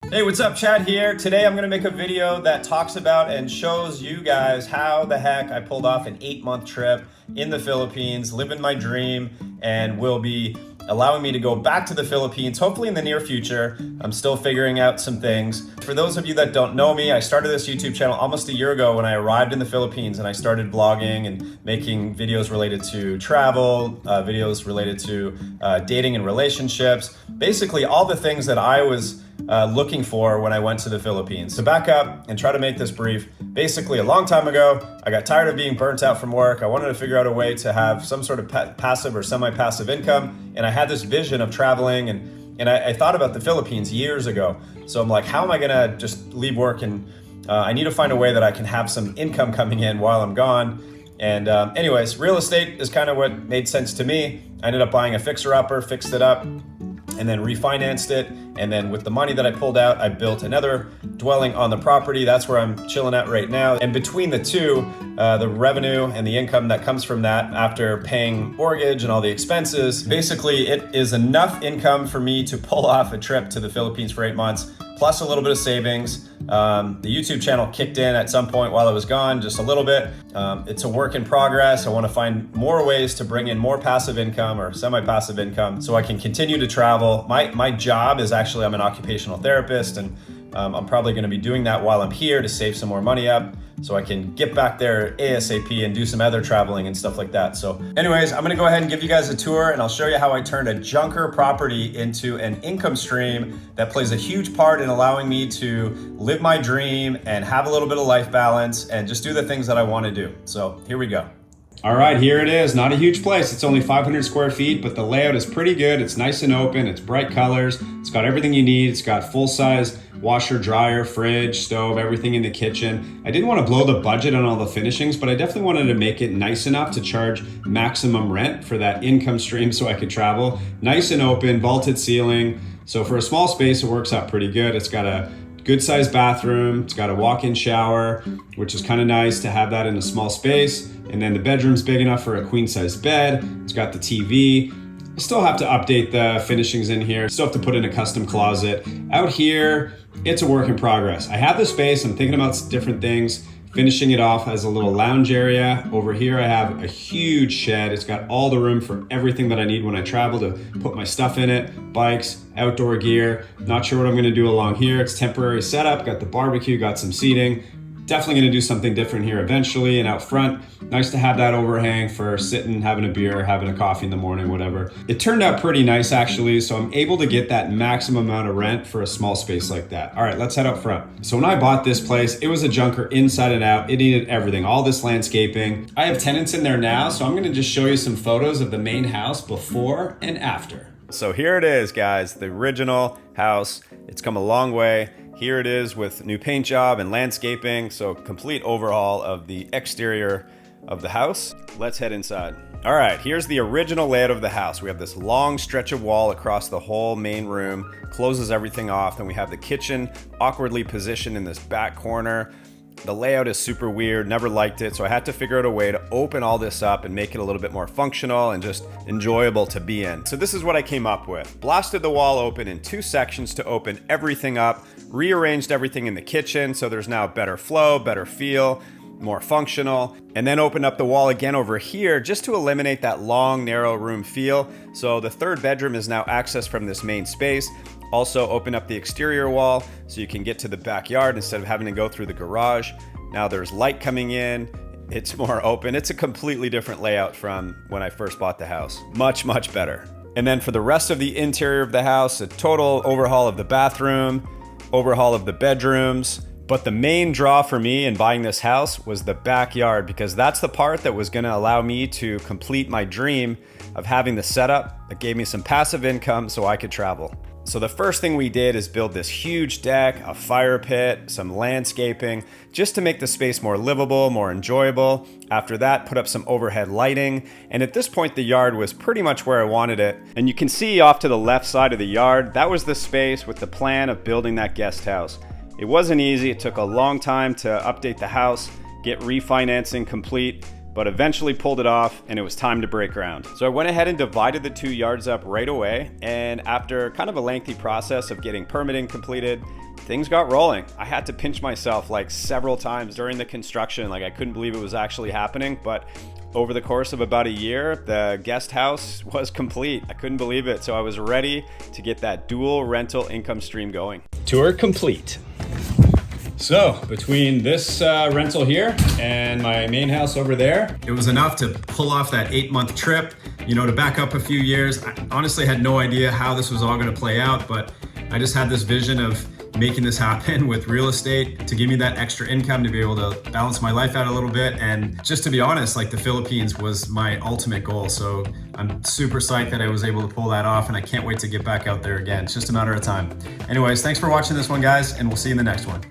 Hey, what's up? Chad here. Today I'm gonna make a video that talks about and shows you guys how the heck I pulled off an 8-month trip in the Philippines, living my dream, and will be allowing me to go back to the Philippines, hopefully in the near future. I'm still figuring out some things. For those of you that don't know me, I started this YouTube channel almost a year ago when I arrived in the Philippines, and I started vlogging and making videos related to travel, videos related to dating and relationships, basically all the things that I was looking for when I went to the Philippines. To back up and try to make this brief, basically a long time ago, I got tired of being burnt out from work. I wanted to figure out a way to have some sort of passive or semi-passive income, and I had this vision of traveling, and I thought about the Philippines years ago. So I'm like, how am I gonna just leave work, and I need to find a way that I can have some income coming in while I'm gone. And anyways, real estate is kind of what made sense to me. I ended up buying a fixer-upper, fixed it up, and then refinanced it. And then with the money that I pulled out, I built another dwelling on the property. That's where I'm chilling at right now. And between the two, the revenue and the income that comes from that after paying mortgage and all the expenses, basically it is enough income for me to pull off a trip to the Philippines for 8 months, plus a little bit of savings. The YouTube channel kicked in at some point while I was gone, just a little bit. It's a work in progress. I want to find more ways to bring in more passive income or semi-passive income so I can continue to travel. My job is actually, I'm an occupational therapist, and I'm probably going to be doing that while I'm here to save some more money up so I can get back there ASAP and do some other traveling and stuff like that. So anyways, I'm going to go ahead and give you guys a tour, and I'll show you how I turned a junker property into an income stream that plays a huge part in allowing me to live my dream and have a little bit of life balance and just do the things that I want to do. So here we go. All right, here it is. Not a huge place. It's only 500 square feet, but the layout is pretty good. It's nice and open. It's bright colors. It's got everything you need. It's got full-size washer, dryer, fridge, stove, everything in the kitchen. I didn't want to blow the budget on all the finishings, but I definitely wanted to make it nice enough to charge maximum rent for that income stream so I could travel. Nice and open, vaulted ceiling. So for a small space, it works out pretty good. It's got a good sized bathroom. It's got a walk-in shower, which is kind of nice to have that in a small space. And then the bedroom's big enough for a queen size bed. It's got the TV. I still have to update the finishings in here. Still have to put in a custom closet. Out here, it's a work in progress. I have the space. I'm thinking about different things. Finishing it off as a little lounge area. Over here, I have a huge shed. It's got all the room for everything that I need when I travel to put my stuff in it. Bikes, outdoor gear. Not sure what I'm gonna do along here. It's temporary setup. Got the barbecue, got some seating. Definitely gonna do something different here eventually. And out front, nice to have that overhang for sitting, having a beer, having a coffee in the morning, whatever. It turned out pretty nice actually, so I'm able to get that maximum amount of rent for a small space like that. All right, let's head up front. So when I bought this place, it was a junker inside and out. It needed everything, all this landscaping. I have tenants in there now, so I'm gonna just show you some photos of the main house before and after. So here it is, guys, the original house. It's come a long way. Here it is with new paint job and landscaping, so complete overhaul of the exterior of the house. Let's head inside. All right, here's the original layout of the house. We have this long stretch of wall across the whole main room, closes everything off. Then we have the kitchen awkwardly positioned in this back corner. The layout is super weird, never liked it, so I had to figure out a way to open all this up and make it a little bit more functional and just enjoyable to be in. So this is what I came up with. Blasted the wall open in 2 sections to open everything up, rearranged everything in the kitchen so there's now better flow, better feel, more functional, and then opened up the wall again over here just to eliminate that long, narrow room feel. So the third bedroom is now accessed from this main space. Also open up the exterior wall so you can get to the backyard instead of having to go through the garage. Now there's light coming in. It's more open. It's a completely different layout from when I first bought the house. Much, much better. And then for the rest of the interior of the house, a total overhaul of the bathroom, overhaul of the bedrooms. But the main draw for me in buying this house was the backyard, because that's the part that was gonna allow me to complete my dream of having the setup that gave me some passive income so I could travel. So the first thing we did is build this huge deck, a fire pit, some landscaping, just to make the space more livable, more enjoyable. After that, put up some overhead lighting. And at this point, the yard was pretty much where I wanted it. And you can see off to the left side of the yard, that was the space with the plan of building that guest house. It wasn't easy. It took a long time to update the house, get refinancing complete. but eventually pulled it off and it was time to break ground. So I went ahead and divided the 2 yards up right away, and after kind of a lengthy process of getting permitting completed, things got rolling. I had to pinch myself like several times during the construction. Like I couldn't believe it was actually happening, but over the course of about a year, the guest house was complete. I couldn't believe it. So I was ready to get that dual rental income stream going. Tour complete. So between this rental here and my main house over there, it was enough to pull off that 8-month trip. You know, to back up a few years, I honestly had no idea how this was all going to play out, but I just had this vision of making this happen with real estate to give me that extra income to be able to balance my life out a little bit. And just to be honest, like the Philippines was my ultimate goal. So I'm super psyched that I was able to pull that off, and I can't wait to get back out there again. It's just a matter of time. Anyways, thanks for watching this one, guys, and we'll see you in the next one.